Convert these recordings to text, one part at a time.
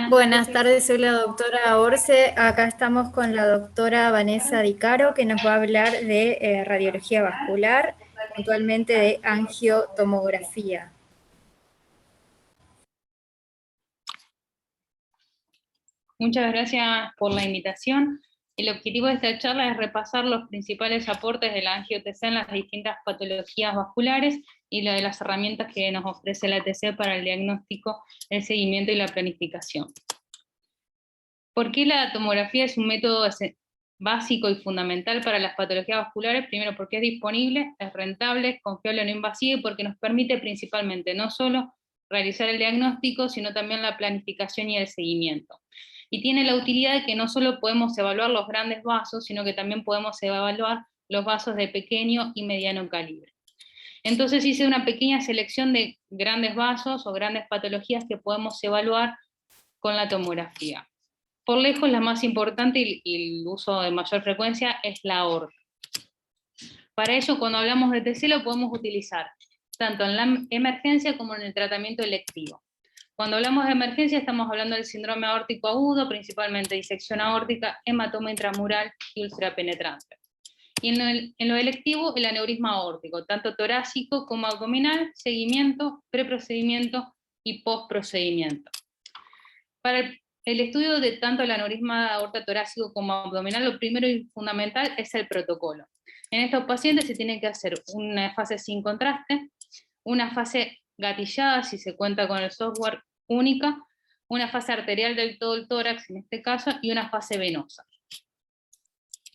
Buenas tardes, soy la doctora Orce. Acá estamos con la doctora Vanessa Di Caro, que nos va a hablar de radiología vascular, puntualmente de angiotomografía. Muchas gracias por la invitación. El objetivo de esta charla es repasar los principales aportes de la angio-TC en las distintas patologías vasculares y de las herramientas que nos ofrece la TC para el diagnóstico, el seguimiento y la planificación. ¿Por qué la tomografía es un método básico y fundamental para las patologías vasculares? Primero, porque es disponible, es rentable, es confiable, no invasivo, y porque nos permite principalmente no solo realizar el diagnóstico, sino también la planificación y el seguimiento. Y tiene la utilidad de que no solo podemos evaluar los grandes vasos, sino que también podemos evaluar los vasos de pequeño y mediano calibre. Entonces hice una pequeña selección de grandes vasos o grandes patologías que podemos evaluar con la tomografía. Por lejos la más importante y el uso de mayor frecuencia es la aorta. Para ello, cuando hablamos de TC lo podemos utilizar tanto en la emergencia como en el tratamiento electivo. Cuando hablamos de emergencia estamos hablando del síndrome aórtico agudo, principalmente disección aórtica, hematoma intramural y úlcera penetrante. Y en lo electivo, el aneurisma aórtico, tanto torácico como abdominal, seguimiento, preprocedimiento y postprocedimiento. Para el estudio de tanto el aneurisma aorta torácico como abdominal, lo primero y fundamental es el protocolo. En estos pacientes se tiene que hacer una fase sin contraste, una fase gatillada si se cuenta con el software única, una fase arterial del todo el tórax en este caso, y una fase venosa.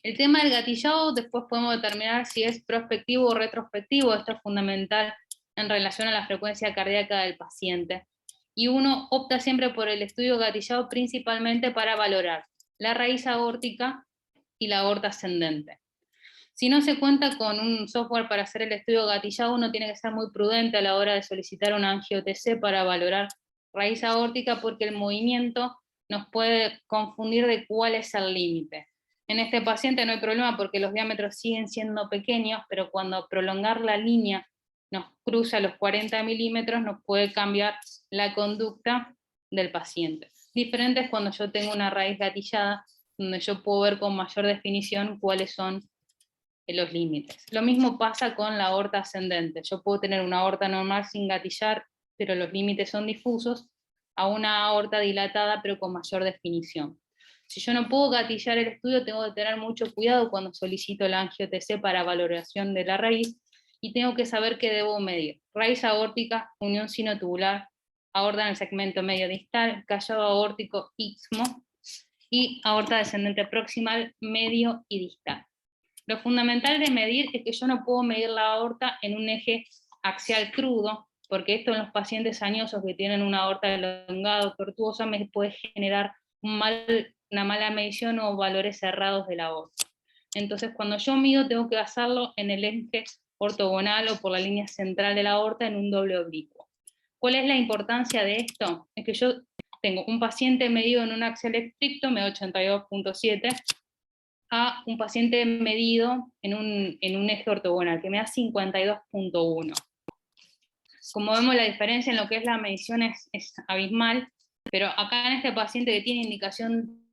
El tema del gatillado después podemos determinar si es prospectivo o retrospectivo. Esto es fundamental en relación a la frecuencia cardíaca del paciente. Y uno opta siempre por el estudio gatillado principalmente para valorar la raíz aórtica y la aorta ascendente. Si no se cuenta con un software para hacer el estudio gatillado, uno tiene que ser muy prudente a la hora de solicitar una angio-TC para valorar raíz aórtica, porque el movimiento nos puede confundir de cuál es el límite. En este paciente no hay problema porque los diámetros siguen siendo pequeños, pero cuando prolongar la línea nos cruza los 40 milímetros, nos puede cambiar la conducta del paciente. Diferente es cuando yo tengo una raíz gatillada, donde yo puedo ver con mayor definición cuáles son los límites. Lo mismo pasa con la aorta ascendente. Yo puedo tener una aorta normal sin gatillar, pero los límites son difusos, a una aorta dilatada pero con mayor definición. Si yo no puedo gatillar el estudio, tengo que tener mucho cuidado cuando solicito la angio-TC para valoración de la raíz, y tengo que saber qué debo medir. Raíz aórtica, unión sinotubular, aorta en el segmento medio distal, callado aórtico, istmo, y aorta descendente proximal, medio y distal. Lo fundamental de medir es que yo no puedo medir la aorta en un eje axial crudo, porque esto en los pacientes añosos que tienen una aorta elongada o tortuosa me puede generar una mala medición o valores errados de la aorta. Entonces cuando yo mido tengo que hacerlo en el eje ortogonal o por la línea central de la aorta en un doble oblicuo. ¿Cuál es la importancia de esto? Es que yo tengo un paciente medido en un axial estricto, me 82.7, a un paciente medido en un eje ortogonal, que me da 52.1. Como vemos, la diferencia en lo que es la medición es abismal, pero acá en este paciente que tiene indicación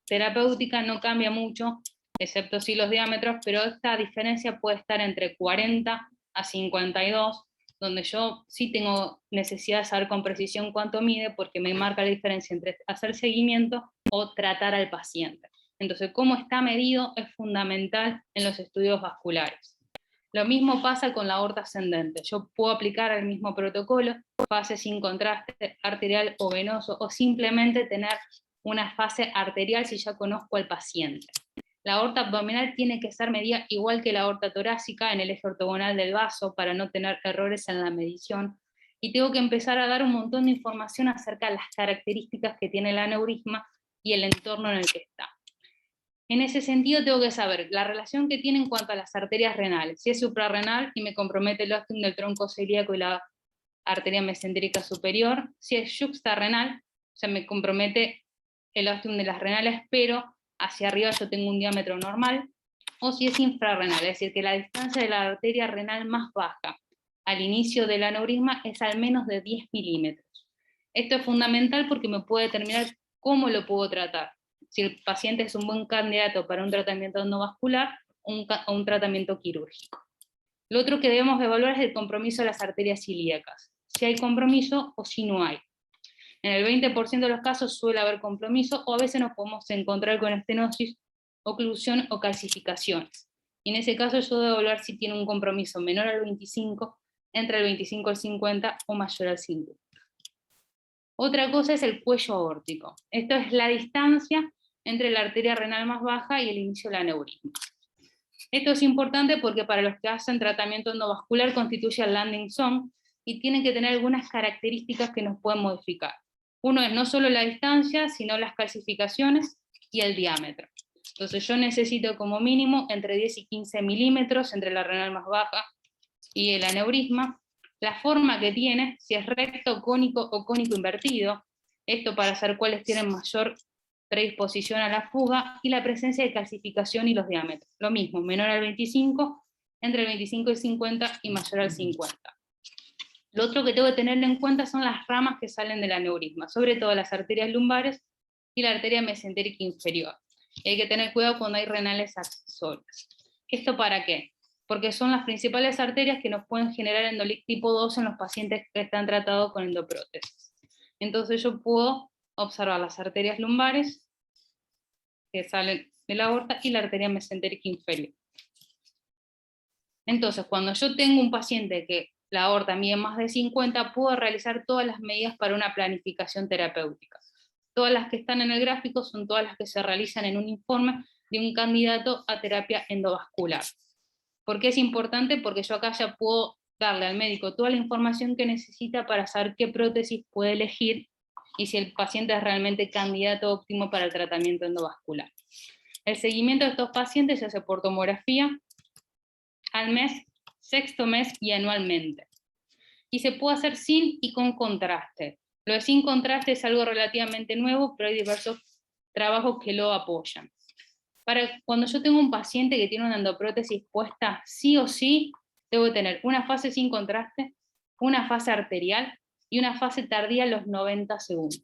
terapéutica no cambia mucho, excepto sí los diámetros, pero esta diferencia puede estar entre 40 a 52, donde yo sí tengo necesidad de saber con precisión cuánto mide, porque me marca la diferencia entre hacer seguimiento o tratar al paciente. Entonces, cómo está medido es fundamental en los estudios vasculares. Lo mismo pasa con la aorta ascendente. Yo puedo aplicar el mismo protocolo, fase sin contraste, arterial o venoso, o simplemente tener una fase arterial si ya conozco al paciente. La aorta abdominal tiene que ser medida igual que la aorta torácica en el eje ortogonal del vaso para no tener errores en la medición. Y tengo que empezar a dar un montón de información acerca de las características que tiene el aneurisma y el entorno en el que está. En ese sentido tengo que saber la relación que tiene en cuanto a las arterias renales. Si es suprarrenal y me compromete el ostium del tronco celíaco y la arteria mesentérica superior. Si es yuxtarrenal, o sea, me compromete el ostium de las renales, pero hacia arriba yo tengo un diámetro normal. O si es infrarrenal, es decir, que la distancia de la arteria renal más baja al inicio del aneurisma es al menos de 10 milímetros. Esto es fundamental porque me puede determinar cómo lo puedo tratar. Si el paciente es un buen candidato para un tratamiento endovascular o un tratamiento quirúrgico. Lo otro que debemos evaluar es el compromiso de las arterias ilíacas. Si hay compromiso o si no hay. En el 20% de los casos suele haber compromiso, o a veces nos podemos encontrar con estenosis, oclusión o calcificaciones. Y en ese caso yo debo evaluar si tiene un compromiso menor al 25, entre el 25 al 50 o mayor al 50. Otra cosa es el cuello aórtico. Esto es la distancia entre la arteria renal más baja y el inicio del aneurisma. Esto es importante porque para los que hacen tratamiento endovascular constituye el landing zone y tienen que tener algunas características que nos pueden modificar. Uno es no solo la distancia, sino las calcificaciones y el diámetro. Entonces yo necesito como mínimo entre 10 y 15 milímetros entre la renal más baja y el aneurisma. La forma que tiene, si es recto, cónico o cónico invertido, esto para saber cuáles tienen mayor predisposición a la fuga, y la presencia de calcificación y los diámetros. Lo mismo, menor al 25, entre el 25 y 50 y mayor al 50. Lo otro que tengo que tener en cuenta son las ramas que salen del aneurisma, sobre todo las arterias lumbares y la arteria mesentérica inferior. Y hay que tener cuidado cuando hay renales accesorias. ¿Esto para qué? Porque son las principales arterias que nos pueden generar endolic tipo 2 en los pacientes que están tratados con endoprótesis. Entonces yo puedo observar las arterias lumbares que salen de la aorta y la arteria mesentérica inferior. Entonces, cuando yo tengo un paciente que la aorta mide más de 50, puedo realizar todas las medidas para una planificación terapéutica. Todas las que están en el gráfico son todas las que se realizan en un informe de un candidato a terapia endovascular. ¿Por qué es importante? Porque yo acá ya puedo darle al médico toda la información que necesita para saber qué prótesis puede elegir y si el paciente es realmente candidato óptimo para el tratamiento endovascular. El seguimiento de estos pacientes se hace por tomografía al mes, sexto mes y anualmente. Y se puede hacer sin y con contraste. Lo de sin contraste es algo relativamente nuevo, pero hay diversos trabajos que lo apoyan. Cuando yo tengo un paciente que tiene una endoprótesis puesta, sí o sí, debo tener una fase sin contraste, una fase arterial y una fase tardía a los 90 segundos.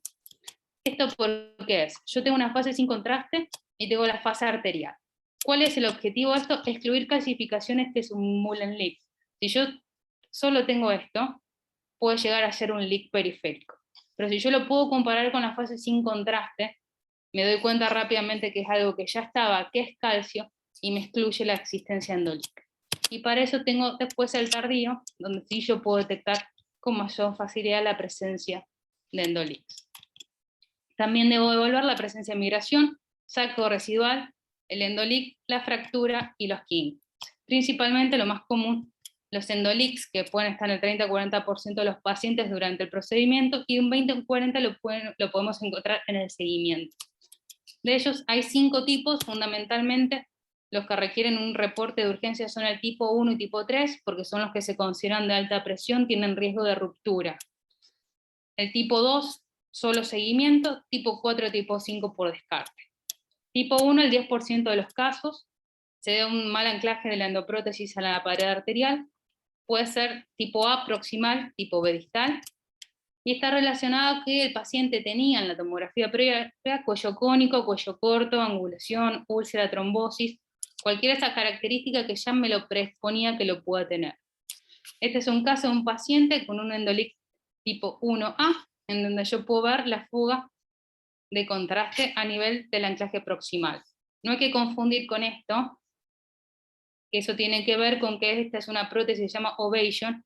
¿Esto por qué es? Yo tengo una fase sin contraste y tengo la fase arterial. ¿Cuál es el objetivo de esto? Excluir calcificaciones que simulan leak. Si yo solo tengo esto, puede llegar a ser un leak periférico. Pero si yo lo puedo comparar con la fase sin contraste, me doy cuenta rápidamente que es algo que ya estaba, que es calcio, y me excluye la existencia endolítica. Y para eso tengo después el tardío, donde sí yo puedo detectar con mayor facilidad la presencia de endolix. También debo evaluar la presencia de migración, saco residual, el endolix, la fractura y los kinks. Principalmente lo más común, los endolix, que pueden estar en el 30-40% de los pacientes durante el procedimiento, y un 20-40% lo podemos encontrar en el seguimiento. De ellos hay 5 tipos, fundamentalmente los que requieren un reporte de urgencia son el tipo 1 y tipo 3, porque son los que se consideran de alta presión, tienen riesgo de ruptura. El tipo 2, solo seguimiento, tipo 4 y tipo 5 por descarte. Tipo 1, el 10% de los casos, se da un mal anclaje de la endoprótesis a la pared arterial, puede ser tipo A proximal, tipo B distal, y está relacionado que el paciente tenía en la tomografía previa cuello cónico, cuello corto, angulación, úlcera, trombosis, cualquiera de esas características que ya me lo predisponía que lo pueda tener. Este es un caso de un paciente con un endolix tipo 1A, en donde yo puedo ver la fuga de contraste a nivel del anclaje proximal. No hay que confundir con esto, que eso tiene que ver con que esta es una prótesis que se llama Ovation,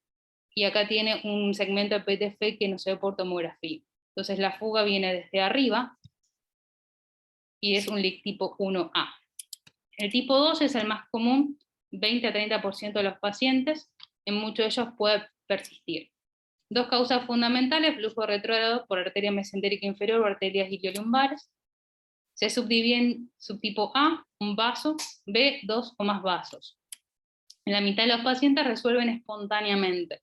y acá tiene un segmento de PTF que no se ve por tomografía. Entonces la fuga viene desde arriba, y es un leak tipo 1A. El tipo 2 es el más común, 20-30% de los pacientes, en muchos de ellos puede persistir. 2 causas fundamentales: flujo retrógrado por arteria mesentérica inferior o arterias iliolumbares. Se subdivide en subtipo A, un vaso, B, 2 o más vasos. En la mitad de los pacientes resuelven espontáneamente,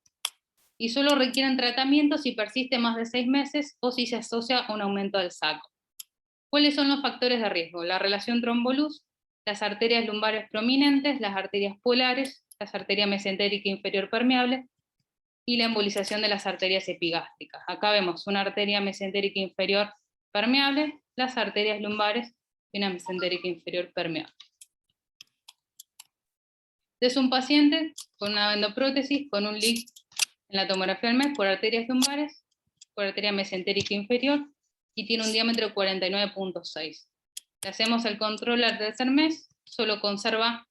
y solo requieren tratamiento si persiste más de 6 meses o si se asocia a un aumento del saco. ¿Cuáles son los factores de riesgo? La relación tromboluz, las arterias lumbares prominentes, las arterias polares, las arterias mesentérica inferior permeable y la embolización de las arterias epigástricas. Acá vemos una arteria mesentérica inferior permeable, las arterias lumbares y una mesentérica inferior permeable. Es un paciente con una endoprótesis, con un leak en la tomografía del mes por arterias lumbares, por arteria mesentérica inferior, y tiene un diámetro de 49.6. Le hacemos el control al tercer mes, solo conserva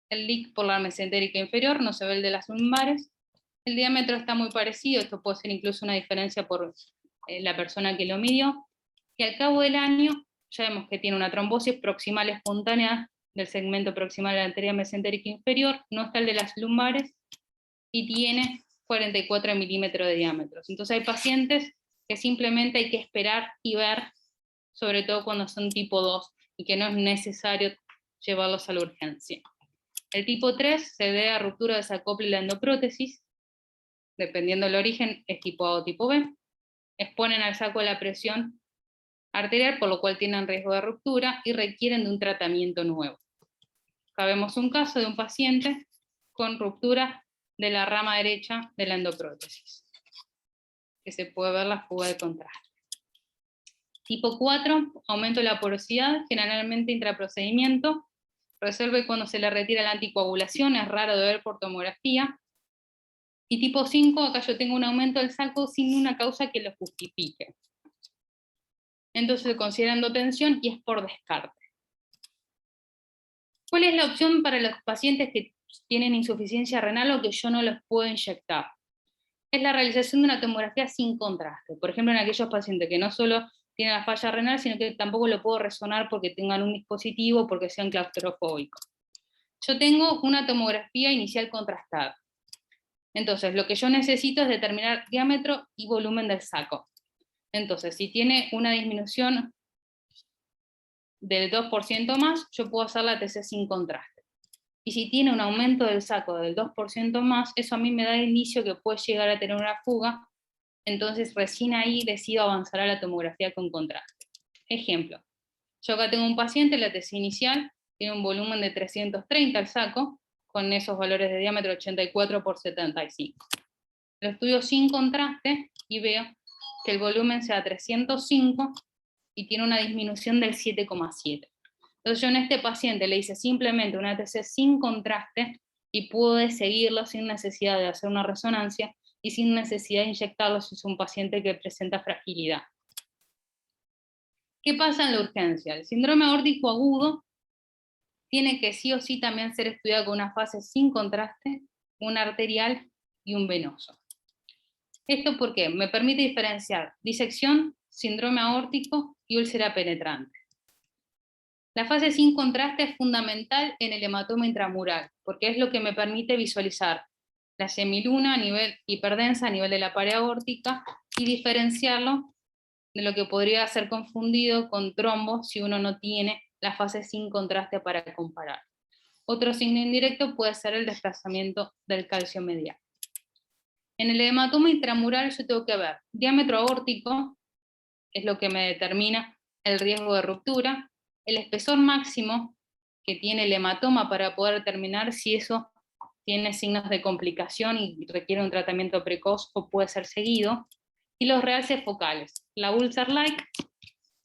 el leak por la mesentérica inferior, no se ve el de las lumbares. El diámetro está muy parecido, esto puede ser incluso una diferencia por la persona que lo midió, y al cabo del año ya vemos que tiene una trombosis proximal espontánea del segmento proximal de la arteria mesentérica inferior, no está el de las lumbares, y tiene 44 milímetros de diámetro. Entonces hay pacientes que simplemente hay que esperar y ver, sobre todo cuando son tipo 2, y que no es necesario llevarlos a la urgencia. El tipo 3 se debe a ruptura de desacople de la endoprótesis, dependiendo del origen, es tipo A o tipo B. Exponen al saco la presión arterial, por lo cual tienen riesgo de ruptura y requieren de un tratamiento nuevo. Acá vemos un caso de un paciente con ruptura de la rama derecha de la endoprótesis, que se puede ver la fuga de contraste. Tipo 4, aumento de la porosidad, generalmente intraprocedimiento, resuelve cuando se le retira la anticoagulación, es raro de ver por tomografía. Y tipo 5, acá yo tengo un aumento del saco sin una causa que lo justifique. Entonces se considera endotensión y es por descarte. ¿Cuál es la opción para los pacientes que tienen insuficiencia renal o que yo no los puedo inyectar? Es la realización de una tomografía sin contraste. Por ejemplo, en aquellos pacientes que no solo tienen la falla renal, sino que tampoco lo puedo resonar porque tengan un dispositivo, porque sean claustrofóbicos. Yo tengo una tomografía inicial contrastada. Entonces, lo que yo necesito es determinar diámetro y volumen del saco. Entonces, si tiene una disminución del 2% más, yo puedo hacer la TC sin contraste. Y si tiene un aumento del saco del 2% más, eso a mí me da el inicio que puede llegar a tener una fuga, entonces recién ahí decido avanzar a la tomografía con contraste. Ejemplo, yo acá tengo un paciente, la TC inicial, tiene un volumen de 330 al saco, con esos valores de diámetro 84 por 75. Lo estudio sin contraste y veo que el volumen sea 305 y tiene una disminución del 7,7. Entonces yo en este paciente le hice simplemente una TC sin contraste y pude seguirlo sin necesidad de hacer una resonancia y sin necesidad de inyectarlo si es un paciente que presenta fragilidad. ¿Qué pasa en la urgencia? El síndrome aórtico agudo tiene que sí o sí también ser estudiado con una fase sin contraste, un arterial y un venoso. ¿Esto por qué? Me permite diferenciar disección, síndrome aórtico y úlcera penetrante. La fase sin contraste es fundamental en el hematoma intramural, porque es lo que me permite visualizar la semiluna a nivel hiperdensa, a nivel de la pared aórtica, y diferenciarlo de lo que podría ser confundido con trombo si uno no tiene la fase sin contraste para comparar. Otro signo indirecto puede ser el desplazamiento del calcio medial. En el hematoma intramural yo tengo que ver diámetro aórtico, es lo que me determina el riesgo de ruptura, el espesor máximo que tiene el hematoma para poder determinar si eso tiene signos de complicación y requiere un tratamiento precoz o puede ser seguido, y los realces focales, la ulcer-like,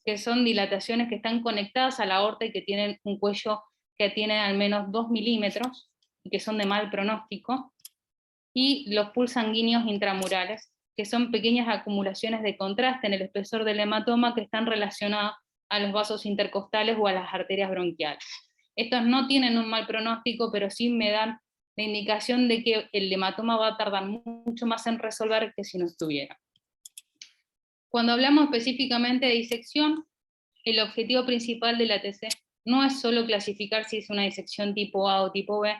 que son dilataciones que están conectadas a la aorta y que tienen un cuello que tiene al menos 2 milímetros y que son de mal pronóstico, y los pools sanguíneos intramurales, que son pequeñas acumulaciones de contraste en el espesor del hematoma que están relacionadas a los vasos intercostales o a las arterias bronquiales. Estos no tienen un mal pronóstico, pero sí me dan la indicación de que el hematoma va a tardar mucho más en resolver que si no estuviera. Cuando hablamos específicamente de disección, el objetivo principal de la TC no es solo clasificar si es una disección tipo A o tipo B,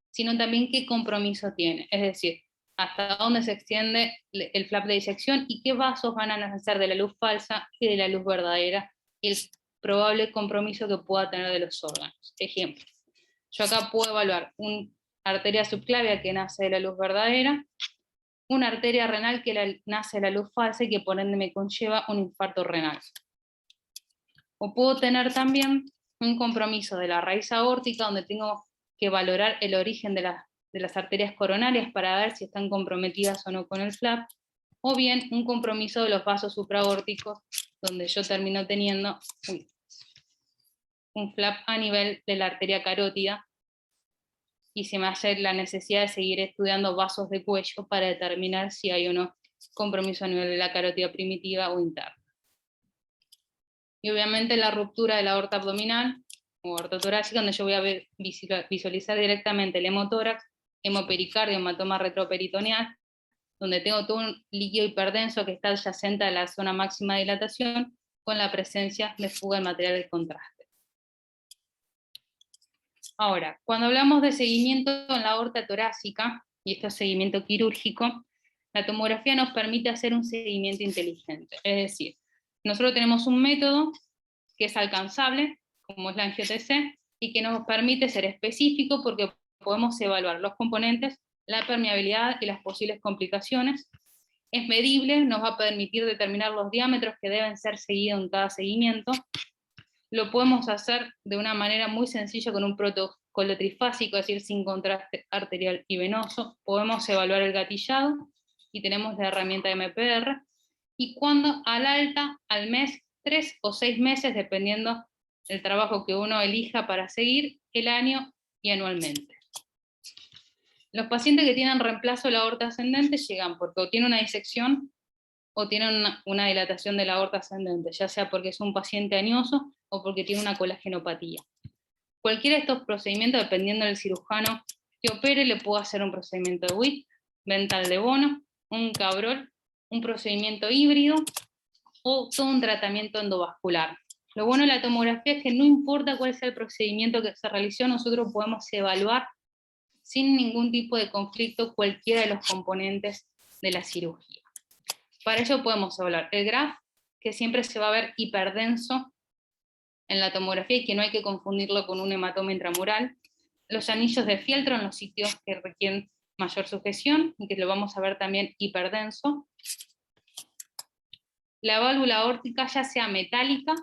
sino también qué compromiso tiene, es decir, hasta dónde se extiende el flap de disección y qué vasos van a nacer de la luz falsa y de la luz verdadera, y el probable compromiso que pueda tener de los órganos. Ejemplo, yo acá puedo evaluar una arteria subclavia que nace de la luz verdadera, una arteria renal que nace de la luz falsa y que por ende me conlleva un infarto renal. O puedo tener también un compromiso de la raíz aórtica donde tengo que valorar el origen de la las arterias coronarias para ver si están comprometidas o no con el flap, o bien un compromiso de los vasos supraórticos, donde yo termino teniendo un flap a nivel de la arteria carótida, y se me hace la necesidad de seguir estudiando vasos de cuello para determinar si hay o no compromiso a nivel de la carótida primitiva o interna. Y obviamente la ruptura de la aorta abdominal o aorta torácica, donde yo voy a visualizar directamente el hemotórax, hemopericardio, hematoma retroperitoneal, donde tengo todo un líquido hiperdenso que está adyacente a la zona máxima de dilatación, con la presencia de fuga de material de contraste. Ahora, cuando hablamos de seguimiento en la aorta torácica, y esto es seguimiento quirúrgico, la tomografía nos permite hacer un seguimiento inteligente. Es decir, nosotros tenemos un método que es alcanzable, como es la angio-TC, y que nos permite ser específico porque podemos evaluar los componentes, la permeabilidad y las posibles complicaciones. Es medible, nos va a permitir determinar los diámetros que deben ser seguidos en cada seguimiento. Lo podemos hacer de una manera muy sencilla con un protocolo trifásico, es decir, sin contraste arterial y venoso. Podemos evaluar el gatillado y tenemos la herramienta MPR. Y cuando al alta, al mes, 3 o 6 meses, dependiendo del trabajo que uno elija para seguir, el año y anualmente. Los pacientes que tienen reemplazo de la aorta ascendente llegan porque o tienen una disección o tienen una dilatación de la aorta ascendente, ya sea porque es un paciente añoso o porque tiene una colagenopatía. Cualquiera de estos procedimientos, dependiendo del cirujano que opere, le puedo hacer un procedimiento de Witt, ventral de Bono, un cabrol, un procedimiento híbrido o todo un tratamiento endovascular. Lo bueno de la tomografía es que no importa cuál sea el procedimiento que se realizó, nosotros podemos evaluar sin ningún tipo de conflicto cualquiera de los componentes de la cirugía. Para ello podemos evaluar el graph, que siempre se va a ver hiperdenso en la tomografía y que no hay que confundirlo con un hematoma intramural, los anillos de fieltro en los sitios que requieren mayor sujeción, y que lo vamos a ver también hiperdenso. La válvula aórtica, ya sea metálica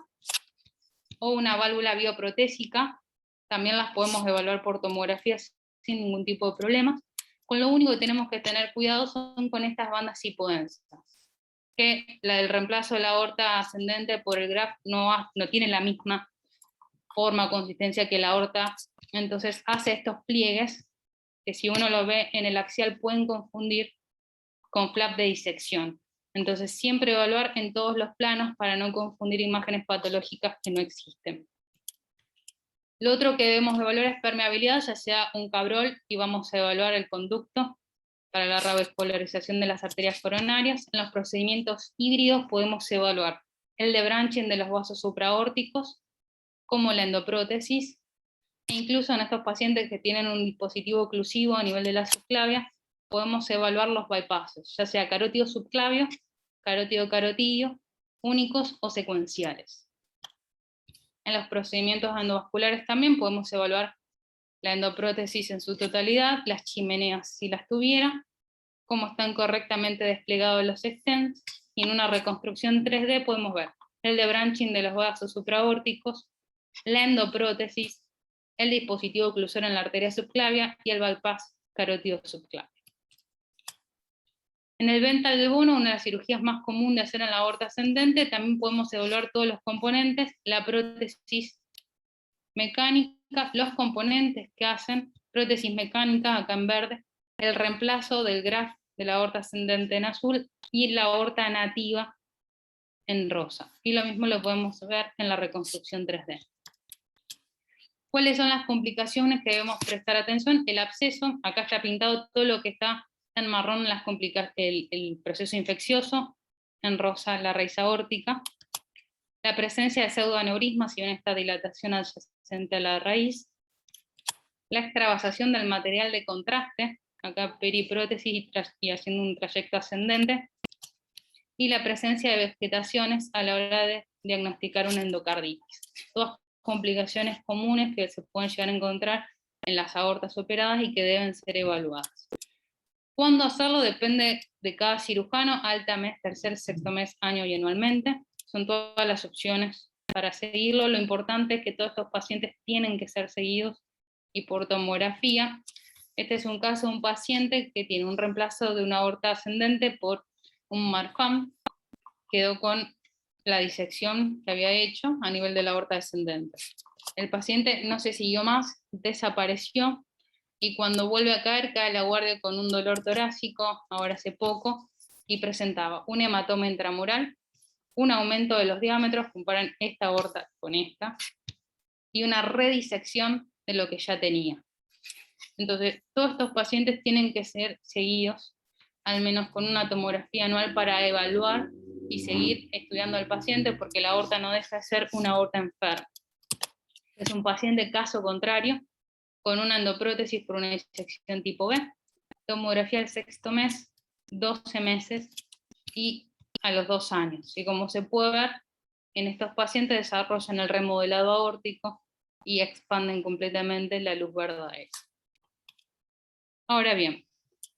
o una válvula bioprotésica, también las podemos evaluar por tomografía sin ningún tipo de problemas. Con lo único que tenemos que tener cuidado son con estas bandas hipodensas, que la del reemplazo de la aorta ascendente por el graph no tiene la misma forma o consistencia que la aorta, entonces hace estos pliegues que si uno lo ve en el axial pueden confundir con flap de disección. Entonces siempre evaluar en todos los planos para no confundir imágenes patológicas que no existen. Lo otro que debemos evaluar es permeabilidad, ya sea un cabrol, y vamos a evaluar el conducto para la revascularización de las arterias coronarias. En los procedimientos híbridos podemos evaluar el de branching de los vasos supraórticos, como la endoprótesis, e incluso en estos pacientes que tienen un dispositivo oclusivo a nivel de la subclavia, podemos evaluar los bypasses, ya sea carótido subclavio, carótido carotidio, únicos o secuenciales. En los procedimientos endovasculares también podemos evaluar la endoprótesis en su totalidad, las chimeneas si las tuviera, cómo están correctamente desplegados los stents, y en una reconstrucción 3D podemos ver el de branching de los vasos supraórticos, la endoprótesis, el dispositivo oclusor en la arteria subclavia y el bypass carótido subclavio. En el ventral de Bono, una de las cirugías más comunes de hacer en la aorta ascendente, también podemos evaluar todos los componentes, la prótesis mecánica, los componentes que hacen prótesis mecánica, acá en verde, el reemplazo del graph de la aorta ascendente en azul y la aorta nativa en rosa. Y lo mismo lo podemos ver en la reconstrucción 3D. ¿Cuáles son las complicaciones que debemos prestar atención? El absceso, acá está pintado todo lo que está en marrón, el proceso infeccioso, en rosa la raíz aórtica, la presencia de pseudoaneurismas y esta dilatación adyacente a la raíz, la extravasación del material de contraste, acá periprótesis y haciendo un trayecto ascendente, y la presencia de vegetaciones a la hora de diagnosticar una endocarditis. Todas complicaciones comunes que se pueden llegar a encontrar en las aortas operadas y que deben ser evaluadas. ¿Cuándo hacerlo? Depende de cada cirujano, alta, mes, tercer, sexto mes, año y anualmente. Son todas las opciones para seguirlo. Lo importante es que todos estos pacientes tienen que ser seguidos y por tomografía. Este es un caso de un paciente que tiene un reemplazo de una aorta ascendente por un Marfan, quedó con la disección que había hecho a nivel de la aorta descendente. El paciente no se siguió más, desapareció, y cuando vuelve a caer, cae a la guardia con un dolor torácico, ahora hace poco, y presentaba un hematoma intramural, un aumento de los diámetros, comparan esta aorta con esta, y una redisección de lo que ya tenía. Entonces, todos estos pacientes tienen que ser seguidos, al menos con una tomografía anual, para evaluar y seguir estudiando al paciente, porque la aorta no deja de ser una aorta enferma. Es un paciente caso contrario, con una endoprótesis por una disección tipo B, tomografía al sexto mes, 12 meses y a los 2 años. Y como se puede ver, en estos pacientes desarrollan el remodelado aórtico y expanden completamente la luz verdadera. Ahora bien,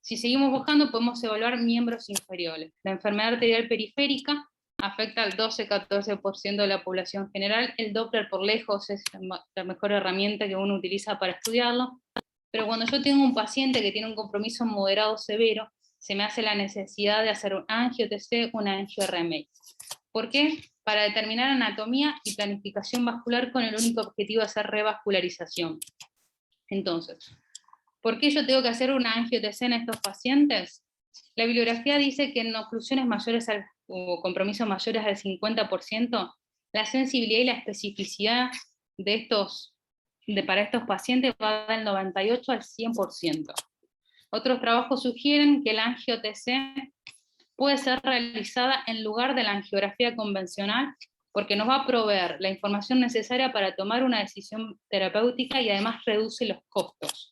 si seguimos buscando, podemos evaluar miembros inferiores. La enfermedad arterial periférica afecta al 12-14% de la población general. El Doppler por lejos es la mejor herramienta que uno utiliza para estudiarlo, pero cuando yo tengo un paciente que tiene un compromiso moderado severo, se me hace la necesidad de hacer un angio-TC, una angio-RMI. ¿Por qué? Para determinar anatomía y planificación vascular con el único objetivo de hacer revascularización. Entonces, ¿por qué yo tengo que hacer una angio-TC en estos pacientes? La bibliografía dice que en oclusiones mayores o compromisos mayores al 50%, la sensibilidad y la especificidad de para estos pacientes va del 98 al 100%. Otros trabajos sugieren que la angio-TC puede ser realizada en lugar de la angiografía convencional, porque nos va a proveer la información necesaria para tomar una decisión terapéutica y además reduce los costos.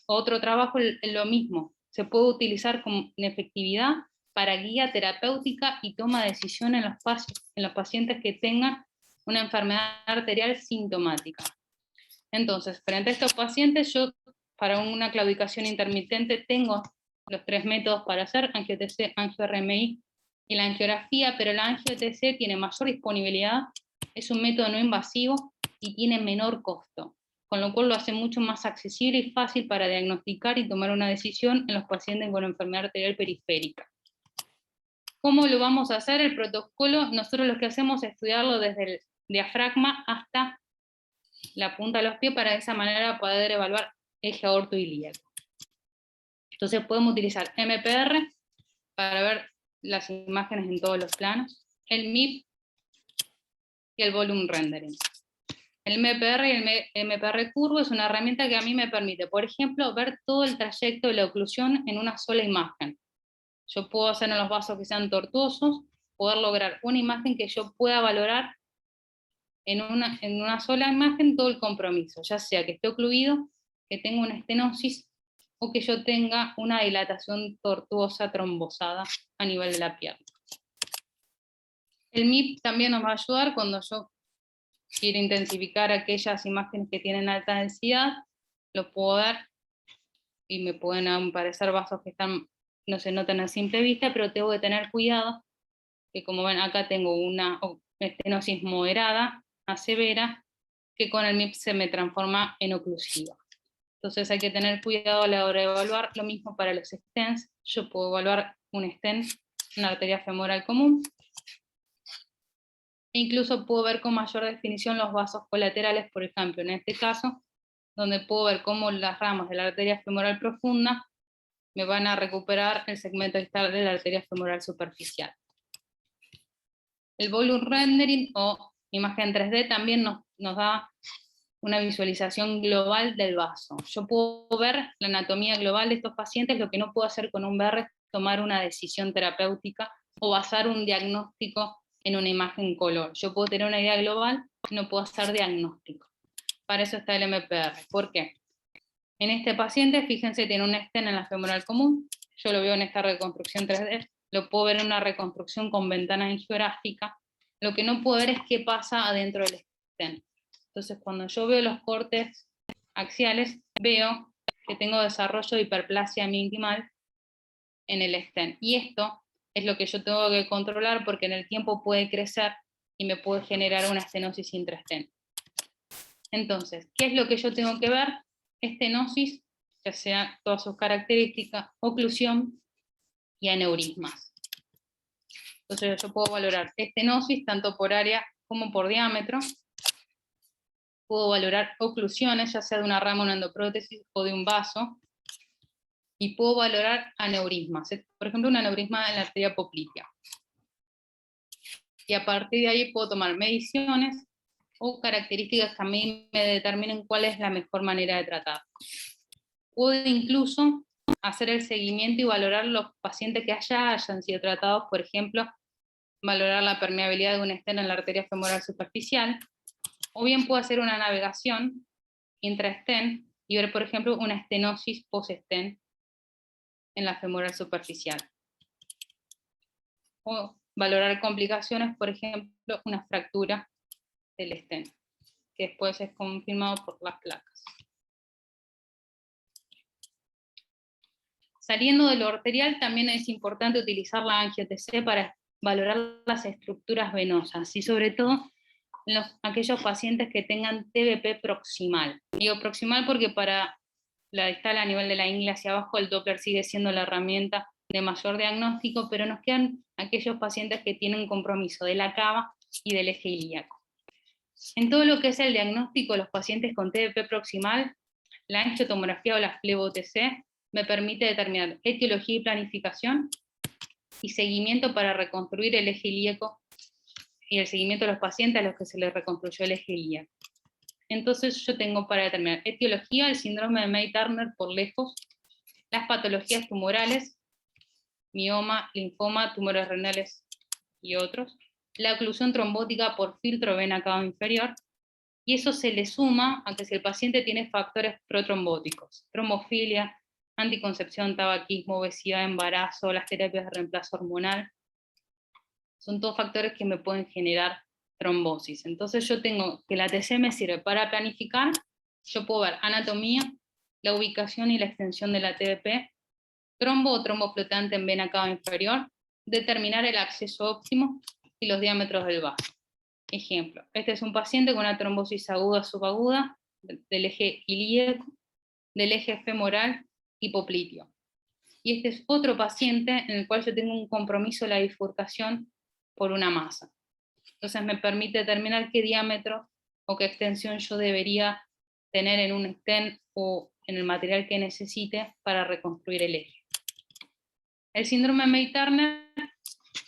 Otro trabajo, lo mismo, se puede utilizar con efectividad para guía terapéutica y toma de decisión en los pacientes que tengan una enfermedad arterial sintomática. Entonces, frente a estos pacientes, yo para una claudicación intermitente tengo los 3 métodos para hacer: angio-TC, angio-RMI y la angiografía, pero la angio-TC tiene mayor disponibilidad, es un método no invasivo y tiene menor costo, con lo cual lo hace mucho más accesible y fácil para diagnosticar y tomar una decisión en los pacientes con enfermedad arterial periférica. ¿Cómo lo vamos a hacer? El protocolo, nosotros lo que hacemos es estudiarlo desde el diafragma hasta la punta de los pies, para de esa manera poder evaluar eje aorto-ilíaco. Entonces podemos utilizar MPR para ver las imágenes en todos los planos, el MIP y el volume rendering. El MPR y el MPR curvo es una herramienta que a mí me permite, por ejemplo, ver todo el trayecto de la oclusión en una sola imagen. Yo puedo hacer en los vasos que sean tortuosos, poder lograr una imagen que yo pueda valorar en una sola imagen todo el compromiso, ya sea que esté ocluido, que tenga una estenosis o que yo tenga una dilatación tortuosa trombosada a nivel de la pierna. El MIP también nos va a ayudar cuando yo quiero intensificar aquellas imágenes que tienen alta densidad, lo puedo ver y me pueden aparecer vasos que no se notan a simple vista, pero tengo que tener cuidado, que como ven acá tengo una estenosis moderada a severa, que con el MIP se me transforma en oclusiva. Entonces hay que tener cuidado a la hora de evaluar. Lo mismo para los stents. Yo puedo evaluar un stent, una arteria femoral común, e incluso puedo ver con mayor definición los vasos colaterales, por ejemplo, en este caso, donde puedo ver cómo las ramas de la arteria femoral profunda me van a recuperar el segmento distal de la arteria femoral superficial. El volume rendering o imagen 3D también nos da una visualización global del vaso. Yo puedo ver la anatomía global de estos pacientes. Lo que no puedo hacer con un VR es tomar una decisión terapéutica o basar un diagnóstico en una imagen color. Yo puedo tener una idea global, no puedo hacer diagnóstico. Para eso está el MPR. ¿Por qué? En este paciente, fíjense, tiene un stent en la femoral común. Yo lo veo en esta reconstrucción 3D. Lo puedo ver en una reconstrucción con ventana angiográfica. Lo que no puedo ver es qué pasa adentro del stent. Entonces, cuando yo veo los cortes axiales, veo que tengo desarrollo de hiperplasia meningimal en el stent. Y esto es lo que yo tengo que controlar, porque en el tiempo puede crecer y me puede generar una estenosis intrastent. Entonces, ¿qué es lo que yo tengo que ver? Estenosis ya sea todas sus características, oclusión y aneurismas. Entonces yo puedo valorar estenosis tanto por área como por diámetro. Puedo valorar oclusiones, ya sea de una rama, una endoprótesis o de un vaso. Y puedo valorar aneurismas, por ejemplo, un aneurisma en la arteria poplitea. Y a partir de ahí puedo tomar mediciones o características que a mí me determinen cuál es la mejor manera de tratar. Puedo incluso hacer el seguimiento y valorar los pacientes que hayan sido tratados, por ejemplo, valorar la permeabilidad de un stent en la arteria femoral superficial, o bien puedo hacer una navegación intra-stent y ver, por ejemplo, una estenosis post-stent en la femoral superficial. O valorar complicaciones, por ejemplo, una fractura del stent, que después es confirmado por las placas. Saliendo de lo arterial, también es importante utilizar la angio-TC para valorar las estructuras venosas, y sobre todo en aquellos pacientes que tengan TBP proximal. Digo proximal porque para la distal a nivel de la ingle hacia abajo el Doppler sigue siendo la herramienta de mayor diagnóstico, pero nos quedan aquellos pacientes que tienen compromiso de la cava y del eje ilíaco. En todo lo que es el diagnóstico de los pacientes con TBP proximal, la angiotomografía o la flebo-TC me permite determinar etiología y planificación y seguimiento para reconstruir el eje ilíaco y el seguimiento de los pacientes a los que se les reconstruyó el eje ilíaco. Entonces yo tengo para determinar etiología el síndrome de May-Turner por lejos, las patologías tumorales, mioma, linfoma, tumores renales y otros, la oclusión trombótica por filtro vena cava inferior, y eso se le suma a que si el paciente tiene factores protrombóticos, trombofilia, anticoncepción, tabaquismo, obesidad, embarazo, las terapias de reemplazo hormonal, son todos factores que me pueden generar trombosis. Entonces yo tengo que la TC me sirve para planificar, yo puedo ver anatomía, la ubicación y la extensión de la TBP, trombo o trombo flotante en vena cava inferior, determinar el acceso óptimo y los diámetros del vaso. Ejemplo, este es un paciente con una trombosis aguda subaguda del eje ilíaco, del eje femoral y popliteo. Y este es otro paciente en el cual yo tengo un compromiso de la bifurcación por una masa. Entonces me permite determinar qué diámetro o qué extensión yo debería tener en un stent o en el material que necesite para reconstruir el eje. El síndrome de May-Turner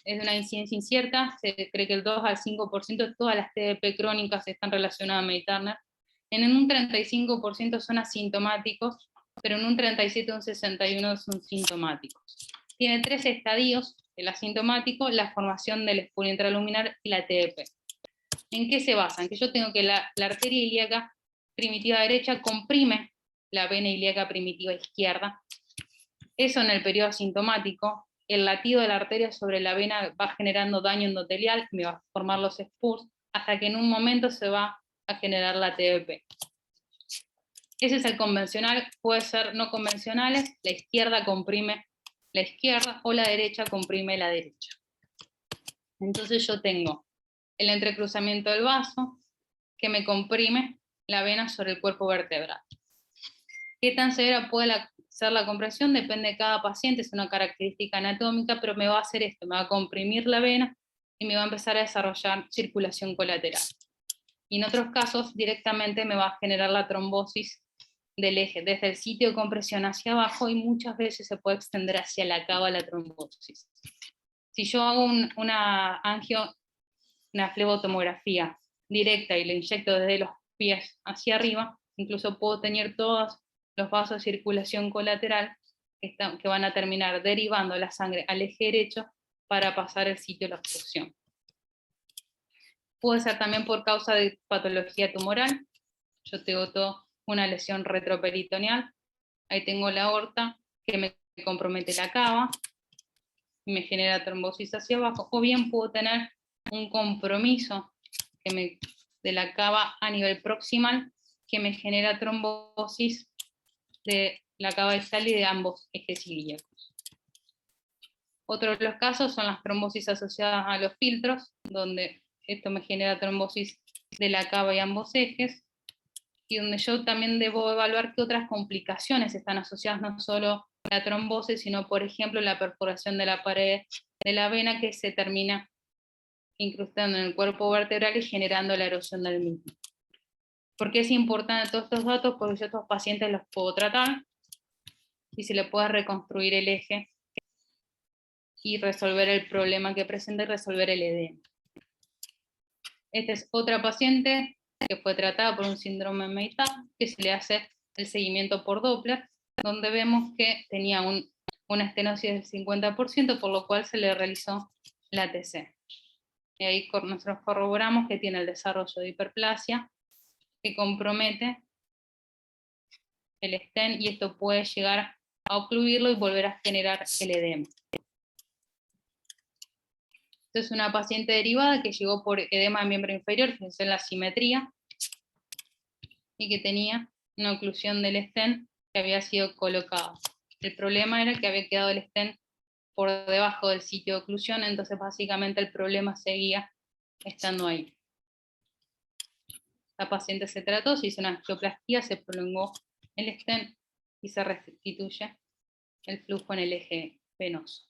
es de una incidencia incierta, se cree que el 2 al 5% de todas las TBP crónicas están relacionadas a May-Turner. En un 35% son asintomáticos, pero en un 37 o un 61% son sintomáticos. Tiene 3 estadios: el asintomático, la formación del espurio intraluminar y la TBP. ¿En qué se basa? En que yo tengo que la arteria ilíaca primitiva derecha comprime la vena ilíaca primitiva izquierda. Eso en el periodo asintomático. El latido de la arteria sobre la vena va generando daño endotelial, me va a formar los spurs, hasta que en un momento se va a generar la TBP. Ese es el convencional, puede ser no convencionales, la izquierda comprime la izquierda o la derecha comprime la derecha. Entonces yo tengo el entrecruzamiento del vaso que me comprime la vena sobre el cuerpo vertebral. ¿Qué tan severa puede ser la compresión? Depende de cada paciente, es una característica anatómica, pero me va a hacer esto, me va a comprimir la vena y me va a empezar a desarrollar circulación colateral. Y en otros casos directamente me va a generar la trombosis del eje, desde el sitio de compresión hacia abajo, y muchas veces se puede extender hacia la cava la trombosis. Si yo hago una flebotomografía directa y le inyecto desde los pies hacia arriba, incluso puedo tener todos los vasos de circulación colateral que van a terminar derivando la sangre al eje derecho para pasar el sitio de la obstrucción. Puede ser también por causa de patología tumoral. Yo tengo una lesión retroperitoneal, ahí tengo la aorta que me compromete la cava y me genera trombosis hacia abajo, o bien puedo tener un compromiso de la cava a nivel proximal que me genera trombosis de la cava distal y de ambos ejes ilíacos. Otro de los casos son las trombosis asociadas a los filtros, donde esto me genera trombosis de la cava y ambos ejes. y donde yo también debo evaluar qué otras complicaciones están asociadas, no solo a la trombosis, sino por ejemplo la perforación de la pared de la vena que se termina incrustando en el cuerpo vertebral y generando la erosión del mismo. ¿Por qué es importante todos estos datos? Porque yo a estos pacientes los puedo tratar y se le puede reconstruir el eje y resolver el problema que presenta y resolver el edema. Esta es otra paciente que fue tratada por un síndrome MEITAP, que se le hace el seguimiento por Doppler, donde vemos que tenía una estenosis del 50%, por lo cual se le realizó la TC. Y ahí nosotros corroboramos que tiene el desarrollo de hiperplasia, que compromete el stent, y esto puede llegar a ocluirlo y volver a generar el edema. Esta es una paciente derivada que llegó por edema de miembro inferior, fíjense en la simetría, y que tenía una oclusión del stent que había sido colocado. El problema era que había quedado el stent por debajo del sitio de oclusión, entonces básicamente el problema seguía estando ahí. La paciente se trató, se hizo una angioplastía, se prolongó el stent y se restituye el flujo en el eje venoso.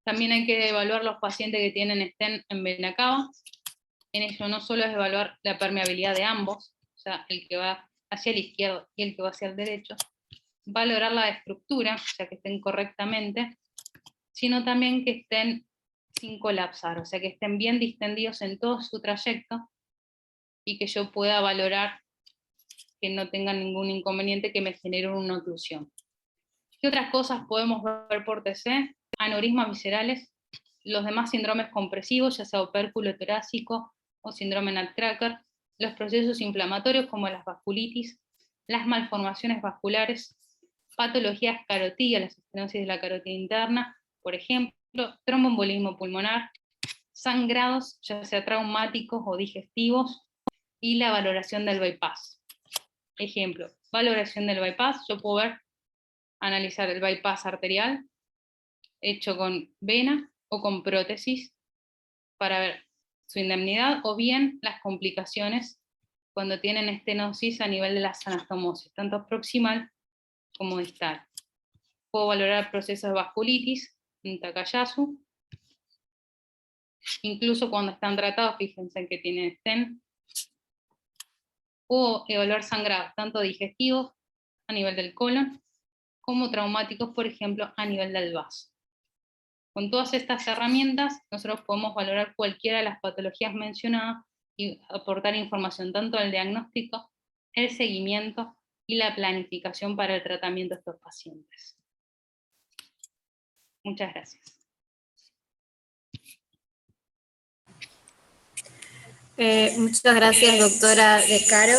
También hay que evaluar los pacientes que tienen stent en vena cava. En ello no solo es evaluar la permeabilidad de ambos, o sea, el que va hacia el izquierdo y el que va hacia el derecho, valorar la estructura, o sea, que estén correctamente, sino también que estén sin colapsar, o sea, que estén bien distendidos en todo su trayecto y que yo pueda valorar que no tengan ningún inconveniente que me genere una oclusión. ¿Qué otras cosas podemos ver por TC? Aneurismas viscerales, los demás síndromes compresivos, ya sea opérculo torácico o síndrome nutcracker, los procesos inflamatorios como las vasculitis, las malformaciones vasculares, patologías carotídeas, las estenosis de la carótida interna, por ejemplo, tromboembolismo pulmonar, sangrados, ya sea traumáticos o digestivos, y la valoración del bypass. Ejemplo, valoración del bypass, yo puedo analizar el bypass arterial hecho con vena o con prótesis para ver su indemnidad, o bien las complicaciones cuando tienen estenosis a nivel de la anastomosis, tanto proximal como distal. Puedo valorar procesos de vasculitis en Takayasu, incluso cuando están tratados, fíjense que tienen stent. Puedo evaluar sangrados, tanto digestivos a nivel del colon, como traumáticos, por ejemplo, a nivel del vaso. Con todas estas herramientas, nosotros podemos valorar cualquiera de las patologías mencionadas y aportar información tanto al diagnóstico, el seguimiento y la planificación para el tratamiento de estos pacientes. Muchas gracias. Muchas gracias, doctora De Caro.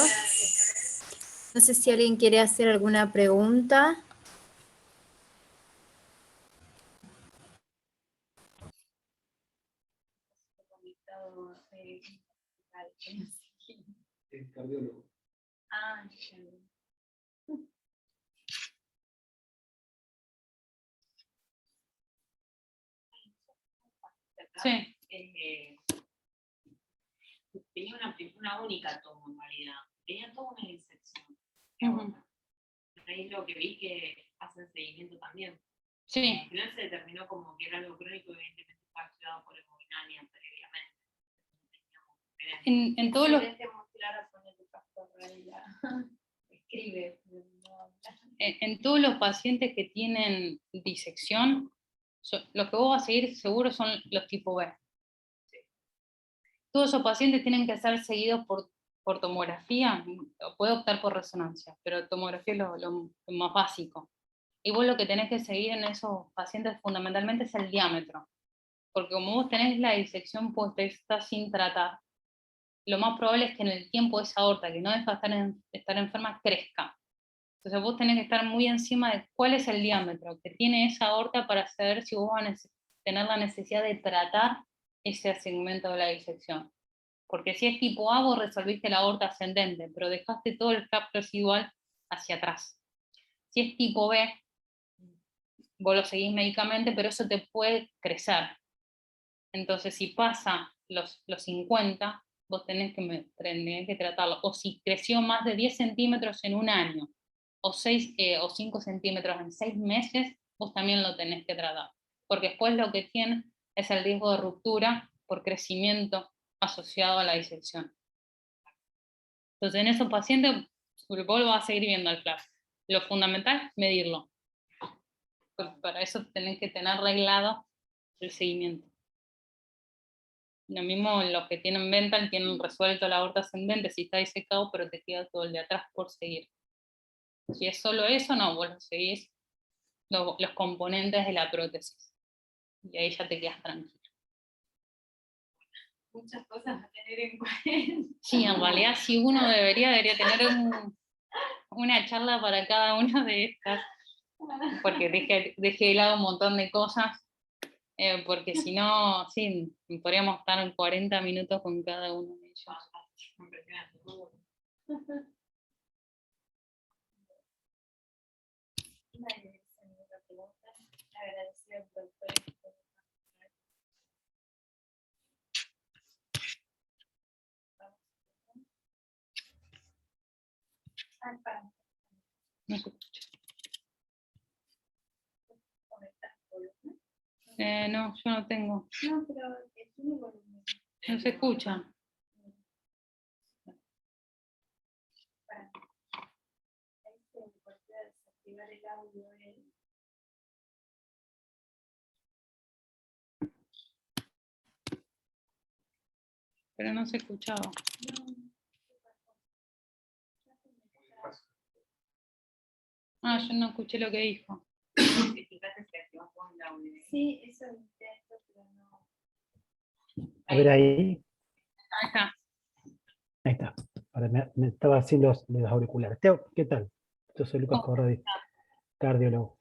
No sé si alguien quiere hacer alguna pregunta. El cardiólogo. Ah, sí. Tenía una única toma en realidad, tenía toda una disección. Ahí es lo que vi que hacen seguimiento también. Sí. Al final se determinó como que era algo crónico, evidentemente fue ayudado por hemodinamia previamente. En todos los... Escribe. En todos los pacientes que tienen disección, los que vos vas a seguir seguro son los tipo B. Todos esos pacientes tienen que ser seguidos por tomografía, puede optar por resonancia, pero tomografía es lo más básico. Y vos lo que tenés que seguir en esos pacientes fundamentalmente es el diámetro, porque como vos tenés la disección puesta sin tratar, lo más probable es que en el tiempo esa aorta, que no deja de estar enferma, crezca. Entonces vos tenés que estar muy encima de cuál es el diámetro que tiene esa aorta para saber si vos vas a tener la necesidad de tratar ese segmento de la disección. Porque si es tipo A, vos resolviste la aorta ascendente, pero dejaste todo el cap residual hacia atrás. Si es tipo B, vos lo seguís médicamente, pero eso te puede crecer. Entonces si pasa los 50, vos tenés que tratarlo. O si creció más de 10 centímetros en un año, o 5 centímetros en 6 meses, vos también lo tenés que tratar. Porque después lo que tiene es el riesgo de ruptura por crecimiento asociado a la disección. Entonces en esos pacientes, vos lo vas a seguir viendo al flash. Lo fundamental, medirlo. Porque para eso tenés que tener reglado el seguimiento. Lo mismo los que tienen Vental tienen resuelto la aorta ascendente si está disecado, pero te queda todo el de atrás por seguir. Si es solo eso, no, vos lo seguís los componentes de la prótesis. Y ahí ya te quedas tranquilo. Muchas cosas a tener en cuenta. Sí, en realidad si uno debería tener una charla para cada una de estas, porque dejé de lado un montón de cosas, porque si no, sí, podríamos estar en 40 minutos con cada uno de ellos. Impresionante. No se escucha. No, yo no tengo. No, pero tiene volumen. No se escucha. Desactivar el audio. Pero no se escuchaba. Ah, yo no escuché lo que dijo. Fíjate si activas vos el audio. Sí, eso lo intento, pero no. A ver ahí. Ahí está. Ahí está. Ahora me estaba haciendo los auriculares. Teo, ¿qué tal? Yo soy Lucas Corradi, cardiólogo.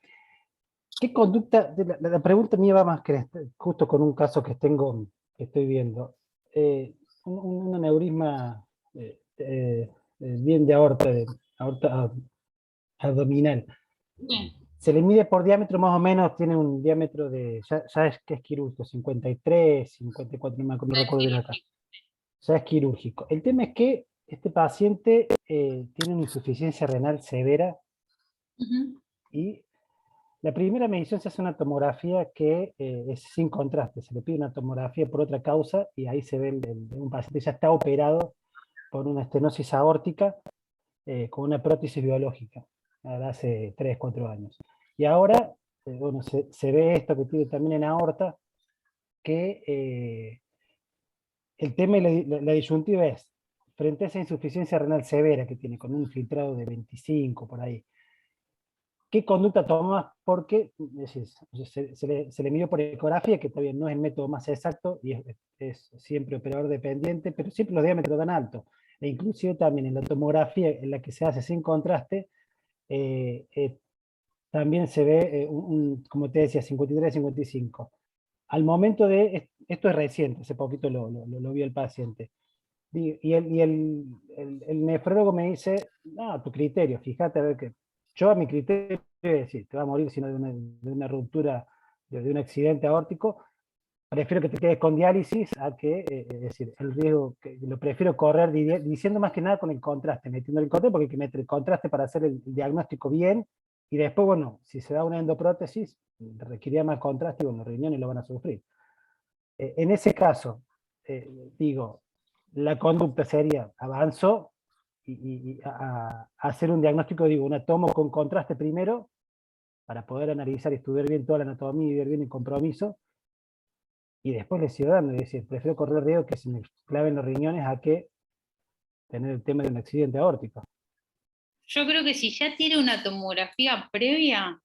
¿Qué conducta? La pregunta mía va más que justo con un caso que estoy viendo. Un aneurisma bien de aorta abdominal. Bien. Se le mide por diámetro más o menos, tiene un diámetro de, ya es que es quirúrgico, 53, 54, no recuerdo bien acá. Ya es quirúrgico. El tema es que este paciente tiene una insuficiencia renal severa y la primera medición se hace una tomografía que es sin contraste, se le pide una tomografía por otra causa y ahí se ve un paciente ya está operado por una estenosis aórtica con una prótesis biológica, hace 3, 4 años. Y ahora, bueno, se ve esto que tiene también en aorta, que el tema y la disyuntiva es, frente a esa insuficiencia renal severa que tiene, con un filtrado de 25 por ahí, ¿qué conducta tomas? Porque se le midió por ecografía, que todavía no es el método más exacto, y es siempre operador dependiente, pero siempre los diámetros dan alto. E inclusive también en la tomografía, en la que se hace sin contraste, también se ve, como te decía, 53, 55. Al momento de, esto es reciente, hace poquito lo vio el paciente, y el nefrólogo me dice, no, a tu criterio, fíjate a ver que, yo a mi criterio, decir, te va a morir sino de una ruptura, de un accidente aórtico, prefiero que te quedes con diálisis a que, es decir, el riesgo, que lo prefiero correr diciendo más que nada con el contraste, metiendo el contraste porque hay que meter el contraste para hacer el diagnóstico bien, y después, bueno, si se da una endoprótesis, requeriría más contraste y bueno, los riñones lo van a sufrir. En ese caso, digo, la conducta sería, avanzo a hacer un diagnóstico, digo, una tomo con contraste primero, para poder analizar y estudiar bien toda la anatomía y ver bien el compromiso, y después le sigo dando, es decir, prefiero correr el riesgo que se me claven los riñones a que tener el tema de un accidente aórtico. Yo creo que si ya tiene una tomografía previa,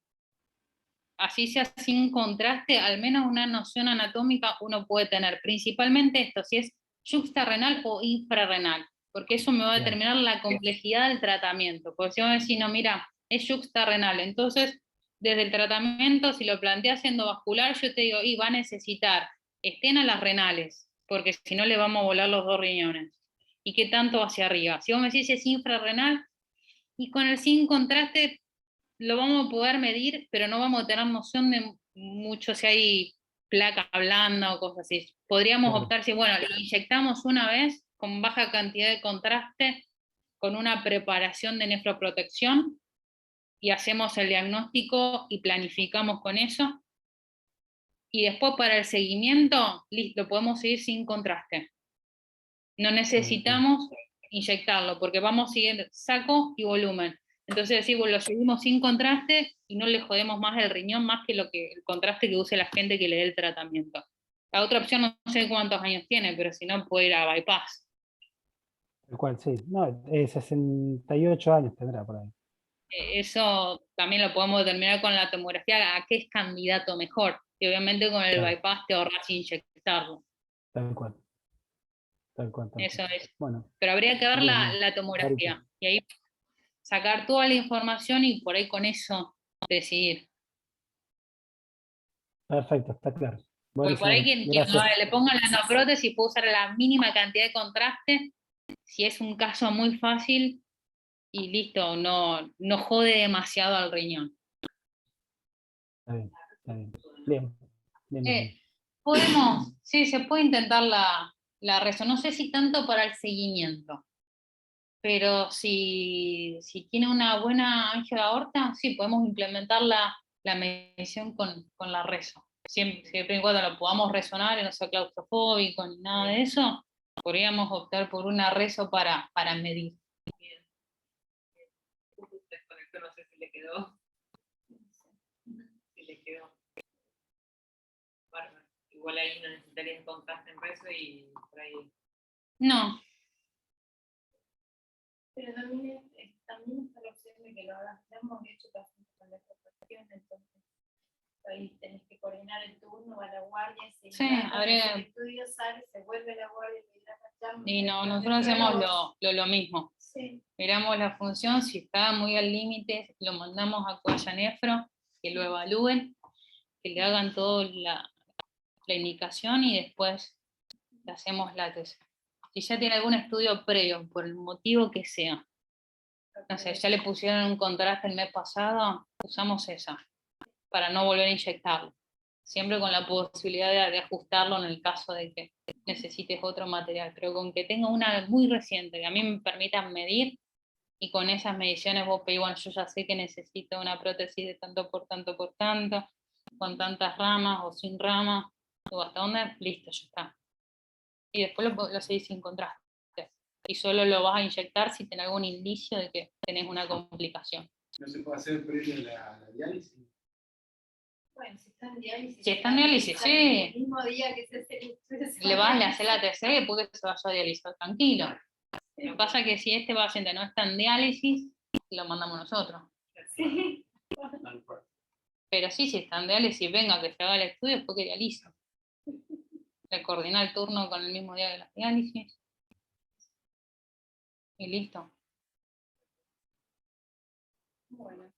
así sea sin contraste, al menos una noción anatómica uno puede tener. Principalmente esto, si es yuxtarrenal o infrarrenal, porque eso me va a determinar la complejidad del tratamiento. Porque si vos decís, no, mira, es yuxtarrenal, entonces desde el tratamiento, si lo planteas endovascular, yo te digo, y va a necesitar estén a las renales, porque si no le vamos a volar los 2 riñones. ¿Y qué tanto hacia arriba? Si vos me decís es infrarrenal, y con el sin contraste lo vamos a poder medir, pero no vamos a tener noción de mucho si hay placa blanda o cosas así. Podríamos optar si, bueno, lo inyectamos una vez con baja cantidad de contraste, con una preparación de nefroprotección, y hacemos el diagnóstico y planificamos con eso. Y después para el seguimiento, listo, podemos seguir sin contraste. No necesitamos inyectarlo, porque vamos siguiendo saco y volumen. Entonces decimos, lo seguimos sin contraste y no le jodemos más el riñón, más que el contraste que use la gente que le dé el tratamiento. La otra opción no sé cuántos años tiene, pero si no puede ir a bypass. El cual, sí. No, 68 años tendrá por ahí. Eso también lo podemos determinar con la tomografía, a qué es candidato mejor. Y obviamente con el Claro. bypass te ahorras inyectarlo. Tal cual. Tal cual, tal Eso cual. es. Bueno, Pero habría que ver bien, bien. la tomografía. Clarito. Y ahí sacar toda la información y por ahí con eso decidir. Perfecto, está claro. Porque por Buenísimo. ahí quien Gracias. le ponga la prótesis puede usar la mínima cantidad de contraste, si es un caso muy fácil, y listo, no jode demasiado al riñón. Está bien, está bien. Bien, bien, bien. Sí, se puede intentar la reso, no sé si tanto para el seguimiento, pero si tiene una buena angio de aorta, sí, podemos implementar la medición con la reso. Siempre y cuando lo podamos resonar y no sea claustrofóbico ni nada de eso, podríamos optar por una reso para medir. Desconectó, no sé si le quedó. Si le quedó. Bárbaro. Igual ahí no necesitarías contraste en rezo y por ahí. No, Pero también está la opción de que lo hagas. Ya hemos hecho pacientes con la preparación, entonces ahí tenés que coordinar el turno, va a la guardia, si sí, habría. el estudio sale, se vuelve a la guardia, Y no, nosotros hacemos lo mismo. Sí. Miramos la función, si está muy al límite, lo mandamos a Cuaya Nefro, que lo evalúen, que le hagan toda la indicación y después le hacemos la tesis. Si ya tiene algún estudio previo, por el motivo que sea, no sé, ya le pusieron un contraste el mes pasado, usamos esa, para no volver a inyectarlo. Siempre con la posibilidad de ajustarlo en el caso de que necesites otro material, pero con que tenga una muy reciente, que a mí me permitan medir, y con esas mediciones vos pedís, bueno, yo ya sé que necesito una prótesis de tanto por tanto por tanto, con tantas ramas o sin ramas, o hasta dónde, listo, ya está. Y después lo seguís sin contraste. Y solo lo vas a inyectar si tenés algún indicio de que tenés una complicación. ¿No se puede hacer previo a la diálisis? Bueno, si está en diálisis. Si está en diálisis, sí. El mismo día que se hace el estudio. Le vas a hacer la TC y después que se vaya a dializar, tranquilo. Lo que pasa es que si este paciente no está en diálisis, lo mandamos nosotros. Sí. Pero sí, si está en diálisis, venga que se haga el estudio después que dializa. Le coordina el turno con el mismo día de la diálisis. Y listo. Bueno.